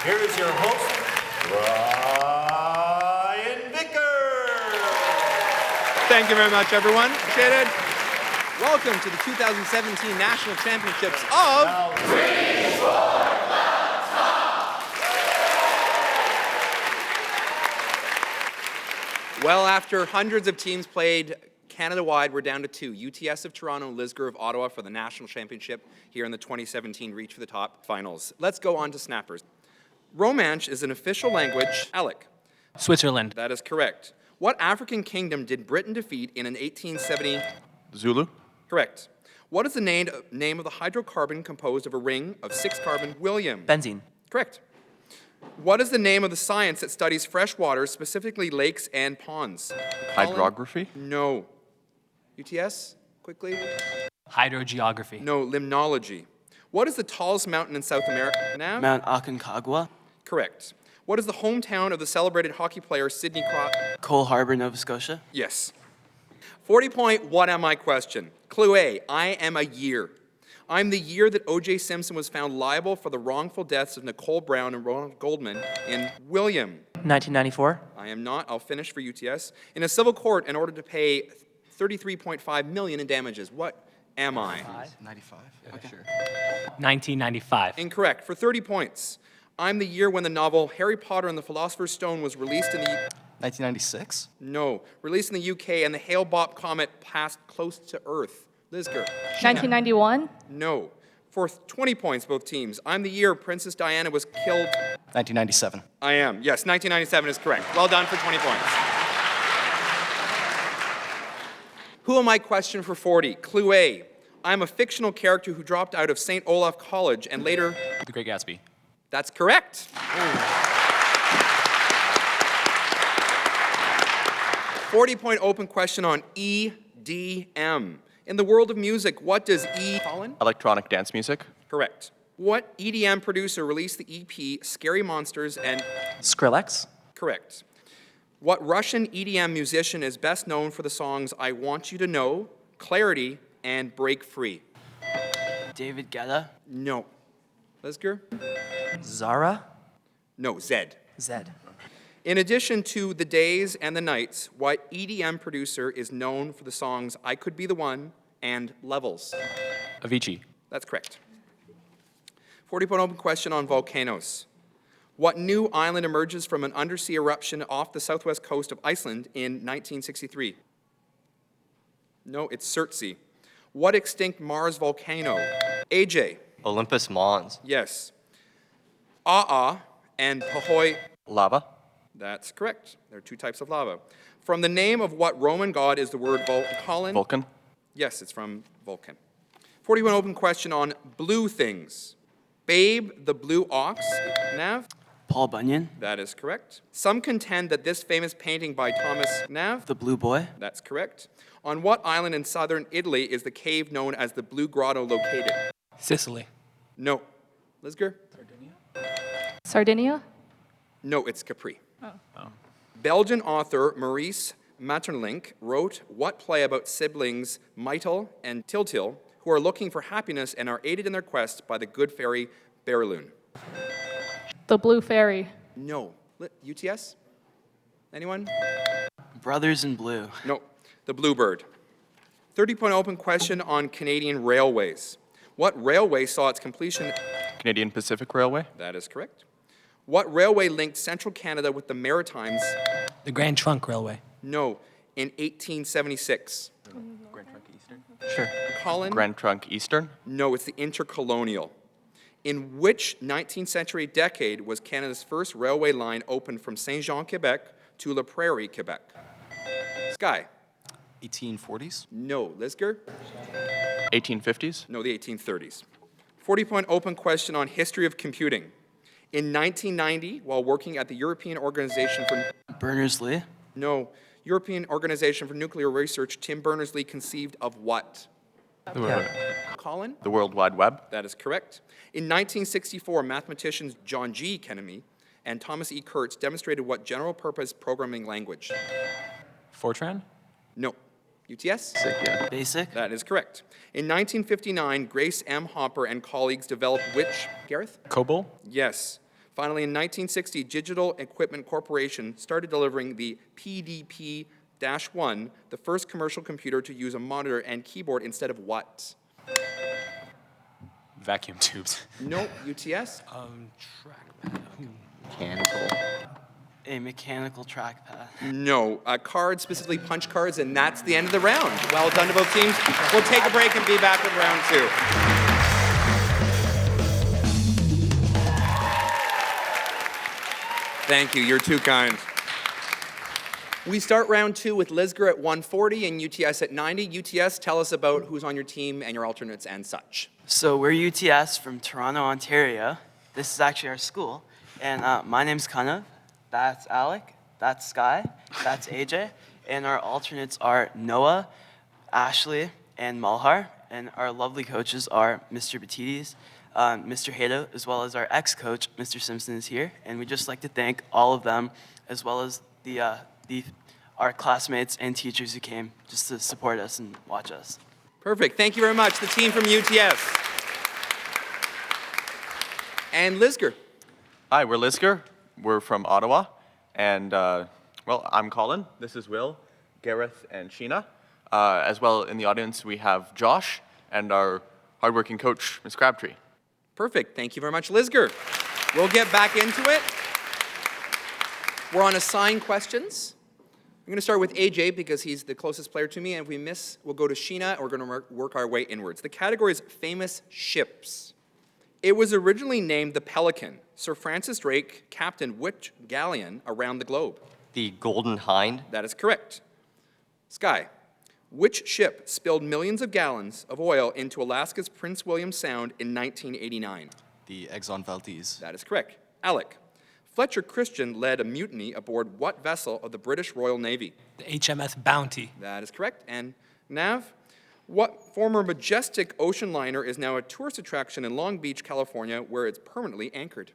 Here is your host, Ryan Vicker. Thank you very much, everyone. Appreciate it. Welcome to the 2017 National Championships of... Well, after hundreds of teams played Canada-wide, we're down to two. UTS of Toronto and Lisgar of Ottawa for the National Championship here in the 2017 Reach for the Top finals. Let's go on to snappers. Romansh is an official language. Alec. Switzerland. That is correct. What African kingdom did Britain defeat in an 1870? Zulu. Correct. What is the name of the hydrocarbon composed of a ring of 6 carbon? William. Benzene. Correct. What is the name of the science that studies fresh waters, specifically lakes and ponds? Hydrography. No. UTS, quickly. Hydrogeography. No, limnology. What is the tallest mountain in South America? Nav? Mount Aconcagua. Correct. What is the hometown of the celebrated hockey player Sidney Crosby? Cole Harbour, Nova Scotia. Yes. 40-point what am I question. Clue A, I am a year. I'm the year that O.J. Simpson was found liable for the wrongful deaths of Nicole Brown and Ronald Goldman in William. 1994. I am not. I'll finish for UTS. In a civil court in order to pay $33.5 million in damages. What am I? 95. Okay. Sure. 1995. Incorrect. For 30 points. I'm the year when the novel Harry Potter and the Philosopher's Stone was released in the... 1996. No. Released in the UK and the Hale-Bopp comet passed close to Earth. Lisgar. 1991? No. For 20 points, both teams. I'm the year Princess Diana was killed. 1997. I am. Yes, 1997 is correct. Well done for 20 points. Who am I question for 40? Clue A. I'm a fictional character who dropped out of St. Olaf College and later... The Great Gatsby. That's correct. 40-point open question on EDM. In the world of music, what does Colin? Electronic dance music. Correct. What EDM producer released the EP Scary Monsters and... Skrillex. Correct. What Russian EDM musician is best known for the songs I Want You to Know, Clarity, and Break Free? David Guetta. No. Lisgar? Zara. No, Zed. Zed. In addition to The Days and the Nights, what EDM producer is known for the songs I Could Be the One and Levels? Avicii. That's correct. 40-point open question on volcanoes. What new island emerges from an undersea eruption off the southwest coast of Iceland in 1963? No, it's Surtsey. What extinct Mars volcano? AJ. Olympus Mons. Yes. A'a and Pahoy. Lava. That's correct. There are 2 types of lava. From the name of what Roman god is the word Colin? Vulcan. Yes, it's from Vulcan. 41 open question on blue things. Babe the Blue Ox. Nav? Paul Bunyan. That is correct. Some contend that this famous painting by Thomas Nav? The Blue Boy. That's correct. On what island in southern Italy is the cave known as the Blue Grotto located? Sicily. No. Lisgar? Sardinia? No, it's Capri. Belgian author Maurice Maeterlinck wrote what play about siblings Meitel and Tiltil who are looking for happiness and are aided in their quest by the good fairy Berylune? The Blue Fairy. No. UTS? Anyone? Brothers in Blue. No. The Bluebird. 30-point open question on Canadian railways. What railway saw its completion? Canadian Pacific Railway. That is correct. What railway linked central Canada with the Maritimes? The Grand Trunk Railway. No, in 1876. Grand Trunk Eastern. Sure. Colin? Grand Trunk Eastern. No, it's the Intercolonial. In which 19th century decade was Canada's first railway line opened from Saint-Jean, Quebec to La Prairie, Quebec? Sky? 1840s. No. Lisgar? 1850s. No, the 1830s. 40-point open question on history of computing. In 1990, while working at the European Organization for... Berners-Lee. No. European Organization for Nuclear Research, Tim Berners-Lee conceived of what? Colin? The World Wide Web. That is correct. In 1964, mathematicians John G. Kennedy and Thomas E. Kurtz demonstrated what general-purpose programming language? Fortran? No. UTS? Basic. That is correct. In 1959, Grace M. Hopper and colleagues developed which? Gareth? COBOL? Yes. Finally, in 1960, Digital Equipment Corporation started delivering the PDP-1, the first commercial computer to use a monitor and keyboard instead of what? Vacuum tubes. No, UTS? Trackpad. Mechanical. A mechanical trackpad. No, cards, specifically punch cards, and that's the end of the round. Well done to both teams. We'll take a break and be back with round 2. Thank you, you're too kind. We start round 2 with Lisgar at 140 and UTS at 90. UTS, tell us about who's on your team and your alternates and such. So we're UTS from Toronto, Ontario. This is actually our school. And my name's Kanav. That's Alec. That's Sky. That's AJ. And our alternates are Noah, Ashley, and Malhar. And our lovely coaches are Mr. Batides, Mr. Hato, as well as our ex-coach, Mr. Simpson, is here. And we'd just like to thank all of them, as well as our classmates and teachers who came just to support us and watch us. Perfect. Thank you very much, the team from UTS. And Lisgar. Hi, we're Lisgar. We're from Ottawa. And, well, I'm Colin. This is Will, Gareth, and Sheena. As well, in the audience, we have Josh and our hardworking coach, Ms. Crabtree. Perfect. Thank you very much, Lisgar. We'll get back into it. We're on assigned questions. I'm going to start with AJ because he's the closest player to me, and if we miss, we'll go to Sheena, and we're going to work our way inwards. The category is famous ships. It was originally named the Pelican. Sir Francis Drake captained which galleon around the globe? The Golden Hind. That is correct. Sky, which ship spilled millions of gallons of oil into Alaska's Prince William Sound in 1989? The Exxon Valdez. That is correct. Alec, Fletcher Christian led a mutiny aboard what vessel of the British Royal Navy? The HMS Bounty. That is correct. And Nav, what former majestic ocean liner is now a tourist attraction in Long Beach, California, where it's permanently anchored?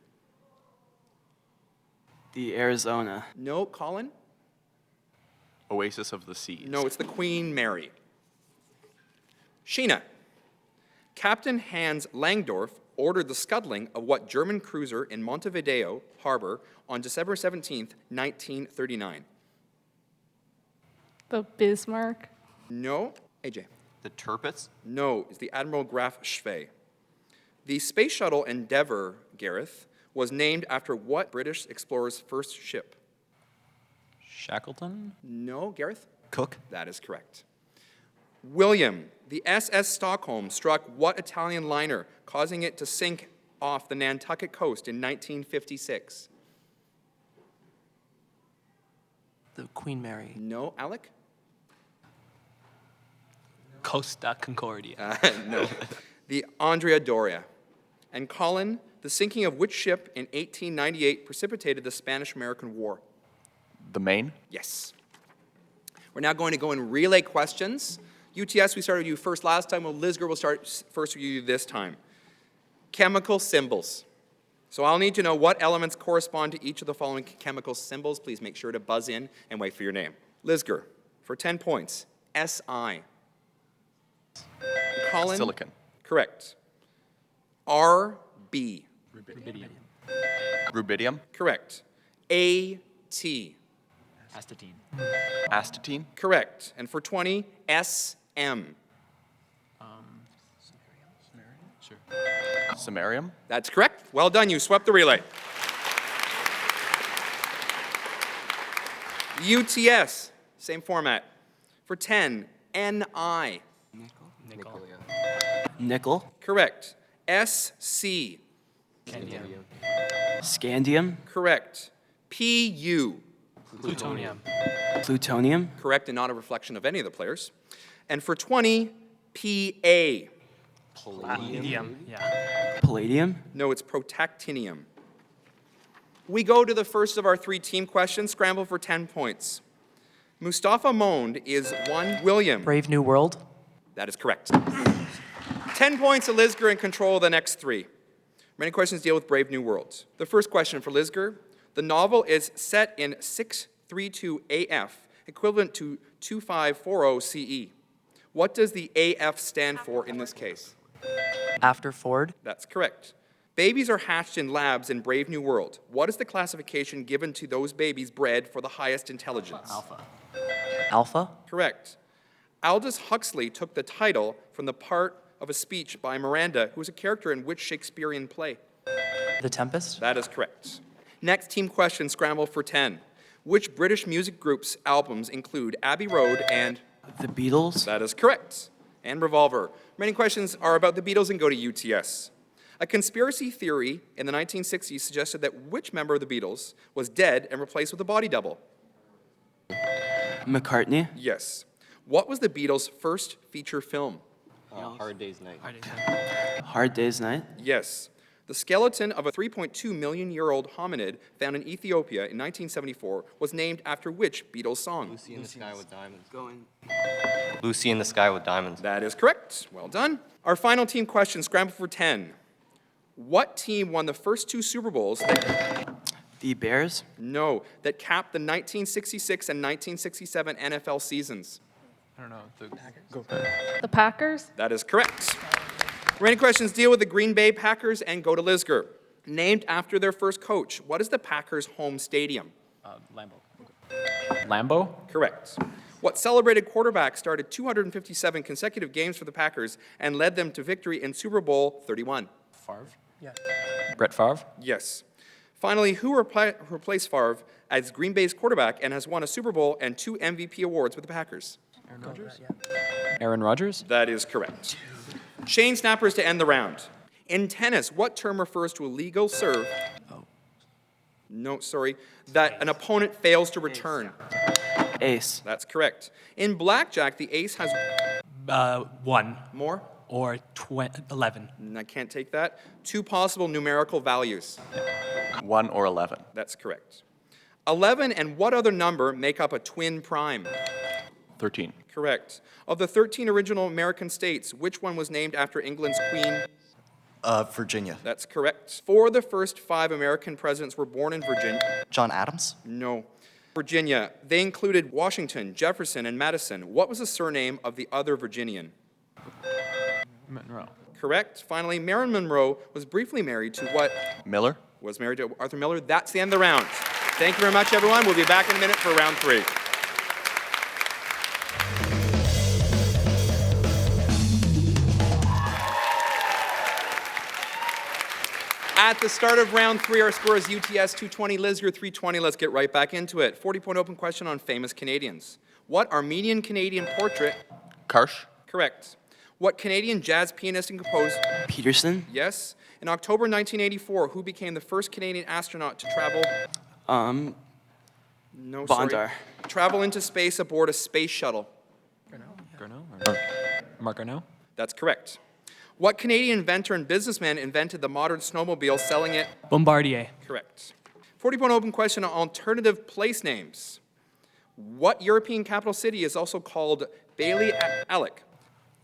The Arizona. No, Colin? Oasis of the Seas. No, it's the Queen Mary. Sheena, Captain Hans Langdorf ordered the scuttling of what German cruiser in Montevideo Harbor on December 17th, 1939? The Bismarck. No, AJ. The Tirpitz. No, it's the Admiral Graf Spee. The Space Shuttle Endeavour, Gareth, was named after what British explorer's first ship? Shackleton. No, Gareth? Cook. That is correct. William, the SS Stockholm struck what Italian liner, causing it to sink off the Nantucket coast in 1956? The Queen Mary. No, Alec? Costa Concordia. No. The Andrea Doria. And Colin, the sinking of which ship in 1898 precipitated the Spanish-American War? The Maine. Yes. We're now going to go in relay questions. UTS, we started with you first last time. Well, Lisgar will start first with you this time. Chemical symbols. So I'll need to know what elements correspond to each of the following chemical symbols. Please make sure to buzz in and wait for your name. Lisgar, for 10 points, Si. Colin? Silicon. Correct. RB. Rubidium. Correct. AT. Astatine. Astatine. Correct. And for 20, SM. Sure. Samarium. That's correct. Well done. You swept the relay. UTS. Same format. For 10, NI. Nickel. Nickel. Correct. SC. Scandium. Correct. PU. Plutonium. Plutonium. Correct, and not a reflection of any of the players. And for 20, PA. Palladium. Yeah. Palladium. No, it's protactinium. We go to the first of our 3 team questions. Scramble for 10 points. Mustafa Mond is one William. Brave New World. That is correct. 10 points to Lisgar in control of the next 3. Many questions deal with Brave New Worlds. The first question for Lisgar. The novel is set in 632 AF, equivalent to 2540 CE. What does the AF stand for in this case? After Ford. That's correct. Babies are hatched in labs in Brave New World. What is the classification given to those babies bred for the highest intelligence? Alpha? Correct. Aldous Huxley took the title from the part of a speech by Miranda, who was a character in which Shakespearean play? The Tempest? That is correct. Next team question, scramble for 10. Which British music group's albums include Abbey Road and... The Beatles? That is correct. And Revolver. Remaining questions are about the Beatles and go to UTS. A conspiracy theory in the 1960s suggested that which member of the Beatles was dead and replaced with a body double? McCartney? Yes. What was the Beatles' first feature film? Hard Day's Night. Hard Day's Night? Yes. The skeleton of a 3.2 million-year-old hominid found in Ethiopia in 1974 was named after which Beatles song? Lucy in the Sky with Diamonds. Going. Lucy in the Sky with Diamonds. That is correct. Well done. Our final team question, scramble for 10. What team won the first two Super Bowls The Bears? that capped the 1966 and 1967 NFL seasons? I don't know. The Packers? The Packers. That is correct. Remaining questions deal with the Green Bay Packers and go to Lisgar. Named after their first coach, what is the Packers' home stadium? Lambeau? Correct. What celebrated quarterback started 257 consecutive games for the Packers and led them to victory in Super Bowl 31? Favre? Yeah. Brett Favre? Yes. Finally, who replaced Favre as Green Bay's quarterback and has won a Super Bowl and 2 MVP awards with the Packers? Aaron Rodgers? That is correct. Chain snappers to end the round. In tennis, what term refers to a legal serve? That an opponent fails to return. Ace. That's correct. In blackjack, the ace has 1 more. or 11. I can't take that. 2 possible numerical values. 1 or 11. That's correct. 11 and what other number make up a twin prime? 13. Correct. Of the 13 original American states, which one was named after England's queen? Virginia. That's correct. 4 of the first 5 American presidents were born in Virginia. John Adams. No. Virginia. They included Washington, Jefferson, and Madison. What was the surname of the other Virginian? Monroe. Correct. Finally, Marilyn Monroe was briefly married to what? Miller. Was married to Arthur Miller. That's the end of the round. Thank you very much, everyone. We'll be back in a minute for round 3. At the start of round 3, our score is UTS 220, Lisgar 320. Let's get right back into it. 40-point open question on famous Canadians. What Armenian Canadian portrait? Karsh. Correct. What Canadian jazz pianist and composer? Peterson? Yes. In October 1984, who became the first Canadian astronaut to travel? No, sorry. Bondar. Travel into space aboard a space shuttle. Garneau? Mark Garneau? That's correct. What Canadian inventor and businessman invented the modern snowmobile, selling it? Bombardier. Correct. 40-point open question on alternative place names. What European capital city is also called Bailey Alec?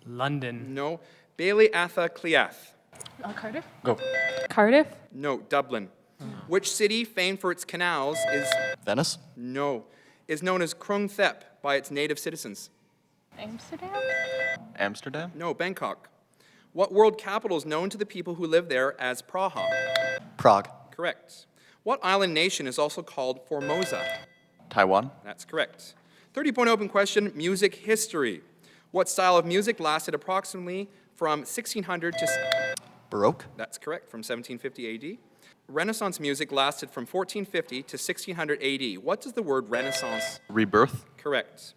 London. No. Bailey Atha Cliath? Cardiff. Go. Cardiff. No. Dublin. Which city, famed for its canals, is? Venice. No. Is known as Krung Thep by its native citizens? Amsterdam. Amsterdam. No. Bangkok. What world capital is known to the people who live there as Praha? Prague. Correct. What island nation is also called Formosa? Taiwan. That's correct. 30-point open question, music history. What style of music lasted approximately from 1600 to... Baroque. That's correct, from 1750 AD. Renaissance music lasted from 1450 to 1600 AD. What does the word Renaissance? Rebirth. Correct.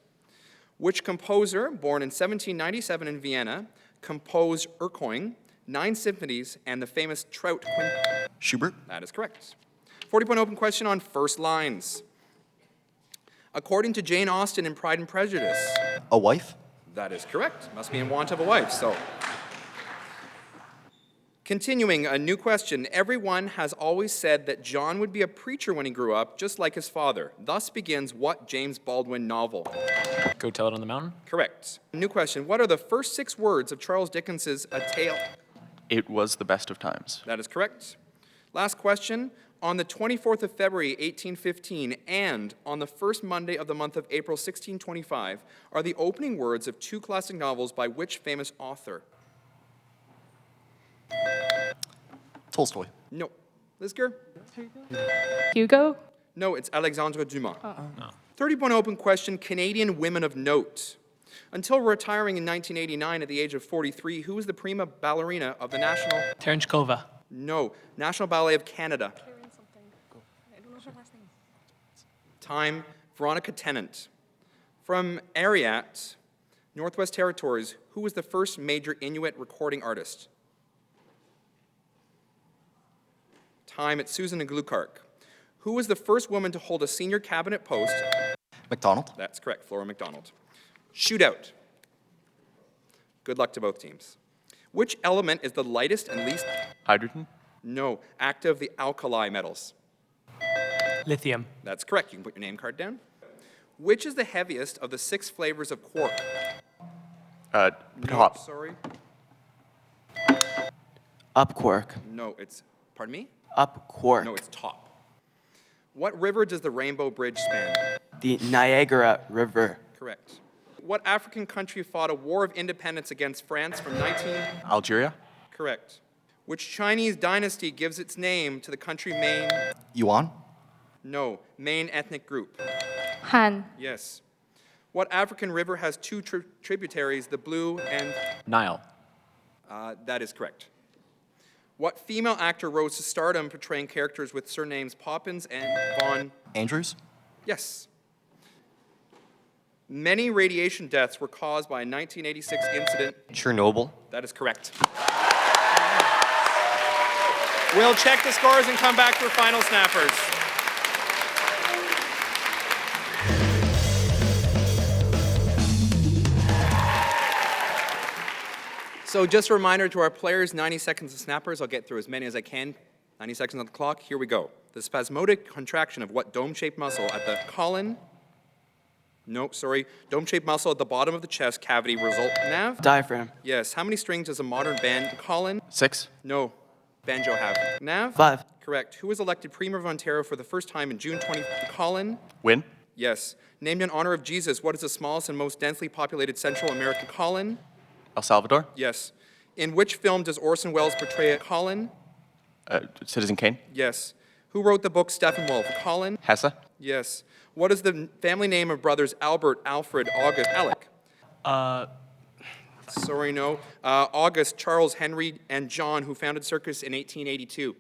Which composer, born in 1797 in Vienna, composed Erlkönig, 9 symphonies, and the famous Trout Quintet? Schubert. That is correct. 40-point open question on first lines. According to Jane Austen in Pride and Prejudice. A wife. That is correct. Must be in want of a wife, so. Continuing, a new question. Everyone has always said that John would be a preacher when he grew up, just like his father. Thus begins what James Baldwin novel? Go Tell It on the Mountain. Correct. New question. What are the first 6 words of Charles Dickens's A Tale? It was the best of times. That is correct. Last question. On the 24th of February, 1815, and on the first Monday of the month of April, 1625, are the opening words of 2 classic novels by which famous author? Tolstoy. No. Lisgar? Hugo. No, it's Alexandre Dumas. 30-point open question, Canadian women of note. Until retiring in 1989 at the age of 43, who was the prima ballerina of the National... Terenchkova. No, National Ballet of Canada. Time, Veronica Tennant. From Ariat, Northwest Territories, who was the first major Inuit recording artist? Time, it's Susan Glukark. Who was the first woman to hold a senior cabinet post? McDonald. That's correct, Flora MacDonald. Shootout. Good luck to both teams. Which element is the lightest and least... Hydrogen? No, active the alkali metals. Lithium. That's correct. You can put your name card down. Which is the heaviest of the 6 flavors of quark? No, Top. sorry. Up quark. No, it's... Pardon me? Up quark. No, it's top. What river does the Rainbow Bridge span? The Niagara River. Correct. What African country fought a war of independence against France from 19... Algeria? Correct. Which Chinese dynasty gives its name to the country main... Yuan. No, main ethnic group. Han. Yes. What African river has 2 tributaries, the Blue and... Nile. That is correct. What female actor rose to stardom portraying characters with surnames Poppins and Von... Andrews. Yes. Many radiation deaths were caused by a 1986 incident. Chernobyl. That is correct. We'll check the scores and come back for final snappers. So just a reminder to our players, 90 seconds of snappers. I'll get through as many as I can. 90 seconds on the clock. Here we go. The spasmodic contraction of what dome-shaped muscle at the colon? Nope, sorry. Dome-shaped muscle at the bottom of the chest cavity result. Nav? Diaphragm. Yes. How many strings does a modern band colon? 6? No. Banjo have. Nav? 5. Correct. Who was elected Premier of Ontario for the first time in June 20? Colin? Win? Yes. Named in honor of Jesus, what is the smallest and most densely populated Central American colon? El Salvador? Yes. In which film does Orson Welles portray a Colin? Citizen Kane? Yes. Who wrote the book Steppenwolf? Colin? Hesse? Yes. What is the family name of brothers Albert, Alfred, August, Alec? Sorry, no. August, Charles, Henry, and John, who founded Circus in 1882.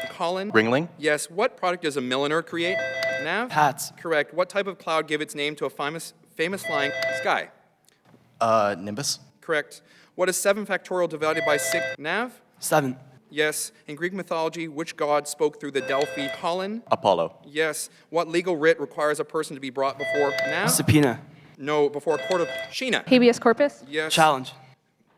Colin? Ringling? Yes. What product does a milliner create? Nav? Hats. Correct. What type of cloud gave its name to a famous flying sky? Nimbus. Correct. What is 7 factorial divided by 6? Nav? 7. Yes. In Greek mythology, which god spoke through the Delphi? Colin? Apollo? Yes. What legal writ requires a person to be brought before Nav? Subpoena. No, before a court of Sheena. Habeas corpus. Yes. Challenge.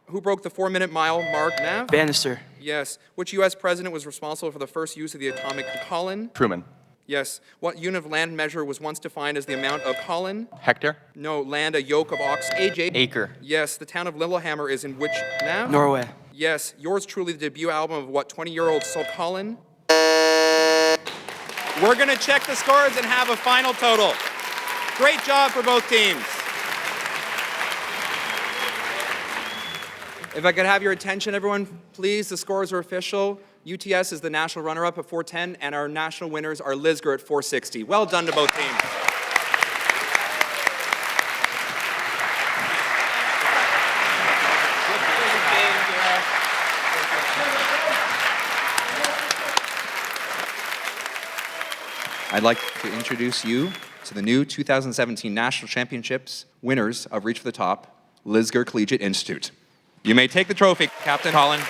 Who broke the 4-minute mile mark? Nav? Bannister. Yes. Which U.S. president was responsible for the first use of the atomic Colin? Truman? Yes. What unit of land measure was once defined as the amount of Colin? Hector? No, land, a yoke of ox. AJ? Acre. Yes. The town of Lillehammer is in which Nav? Norway. Yes. Yours truly, the debut album of what 20-year-old Sol Colin? We're going to check the scores and have a final total. Great job for both teams. If I could have your attention, everyone, please. The scores are official. UTS is the national runner-up at 410, and our national winners are Lisgar at 460. Well done to both teams. I'd like to introduce you to the new 2017 National Championships winners of Reach for the Top, Lisgar Collegiate Institute. You may take the trophy, Captain Colin.